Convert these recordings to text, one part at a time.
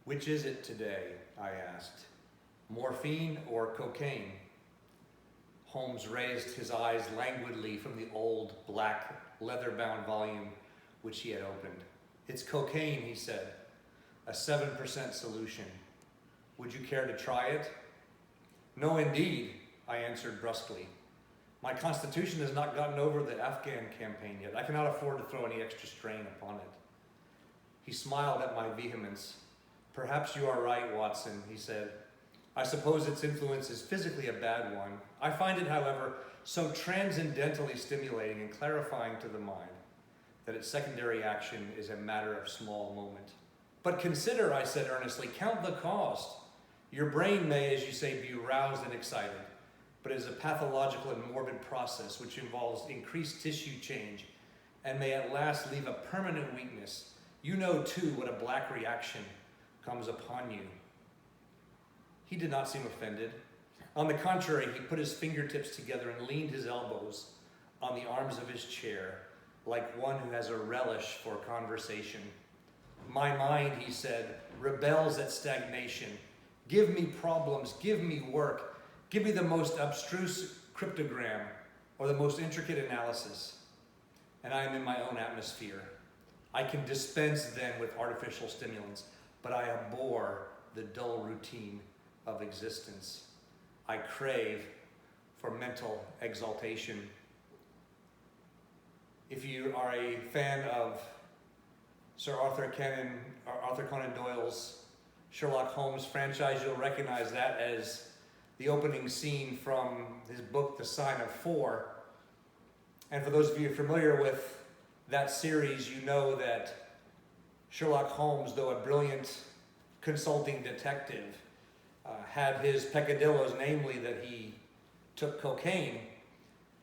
"Which is it today?" I asked. "Morphine or cocaine?" Holmes raised his eyes languidly from the old, black, leather-bound volume which he had opened. "It's cocaine," he said, "a 7% solution. Would you care to try it?" "No, indeed," I answered brusquely. "My constitution has not gotten over the Afghan campaign yet. I cannot afford to throw any extra strain upon it." He smiled at my vehemence. "Perhaps you are right, Watson," he said. "I suppose its influence is physically a bad one. I find it, however, so transcendently stimulating and clarifying to the mind that its secondary action is a matter of small moment." "But consider," I said earnestly, "count the cost. Your brain may, as you say, be roused and excited, but it is a pathological and morbid process which involves increased tissue change and may at last leave a permanent weakness. You know, too, what a black reaction comes upon you." He did not seem offended. On the contrary, he put his fingertips together and leaned his elbows on the arms of his chair, like one who has a relish for conversation. "My mind," he said, "rebels at stagnation. Give me problems, give me work, give me the most abstruse cryptogram or the most intricate analysis, and I am in my own atmosphere. I can dispense then with artificial stimulants, but I abhor the dull routine of existence. I crave for mental exaltation." If you are a fan of Sir Arthur Conan Doyle's Sherlock Holmes franchise, you'll recognize that as the opening scene from his book, The Sign of Four. And for those of you familiar with that series, you know that Sherlock Holmes, though a brilliant consulting detective, had his peccadillos, namely that he took cocaine.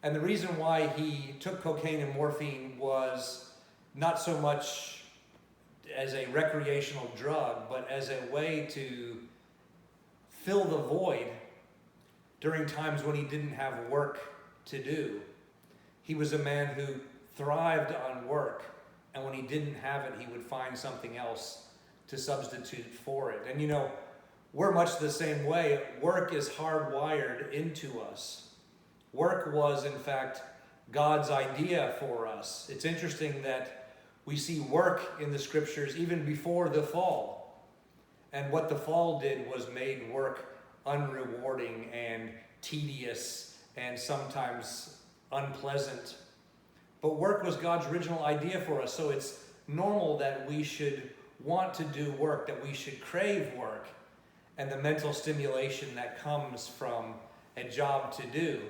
And the reason why he took cocaine and morphine was not so much as a recreational drug, but as a way to fill the void during times when he didn't have work to do. He was a man who thrived on work, and when he didn't have it, he would find something else to substitute for it. And you know, we're much the same way. Work is hardwired into us. Work was, in fact, God's idea for us. It's interesting that we see work in the scriptures even before the fall. And what the fall did was made work unrewarding and tedious and sometimes unpleasant. But work was God's original idea for us, so it's normal that we should want to do work, that we should crave work, and the mental stimulation that comes from a job to do.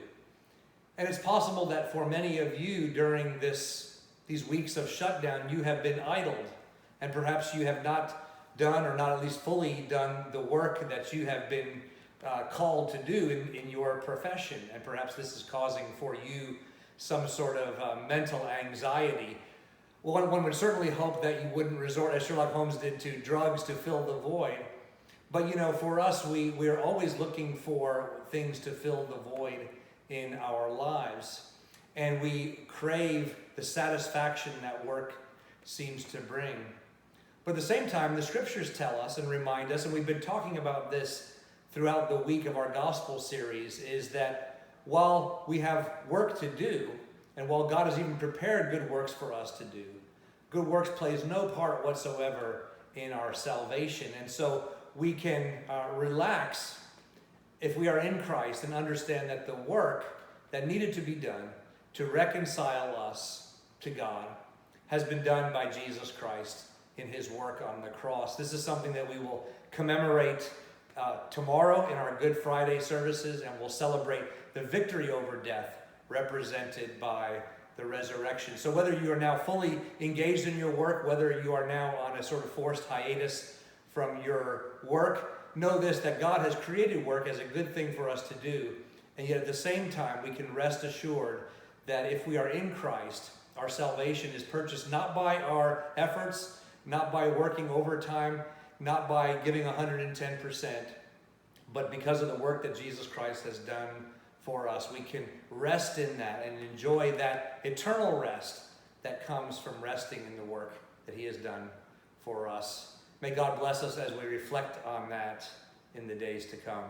And it's possible that for many of you during these weeks of shutdown, you have been idled, and perhaps you have not done, or not at least fully done, the work that you have been called to do in your profession. And perhaps this is causing for you some sort of mental anxiety. Well, one would certainly hope that you wouldn't resort, as Sherlock Holmes did, to drugs to fill the void. But you know, for us, we're always looking for things to fill the void in our lives. And we crave the satisfaction that work seems to bring. But at the same time, the scriptures tell us and remind us, and we've been talking about this throughout the week of our gospel series, is that while we have work to do, and while God has even prepared good works for us to do, good works plays no part whatsoever in our salvation. And so we can relax if we are in Christ and understand that the work that needed to be done to reconcile us to God has been done by Jesus Christ in his work on the cross. This is something that we will commemorate tomorrow in our Good Friday services, and we'll celebrate the victory over death represented by the resurrection. So whether you are now fully engaged in your work, whether you are now on a sort of forced hiatus from your work, know this, that God has created work as a good thing for us to do. And yet at the same time, we can rest assured that if we are in Christ, our salvation is purchased not by our efforts, not by working overtime, not by giving 110%, but because of the work that Jesus Christ has done for us. We can rest in that and enjoy that eternal rest that comes from resting in the work that he has done for us. May God bless us as we reflect on that in the days to come.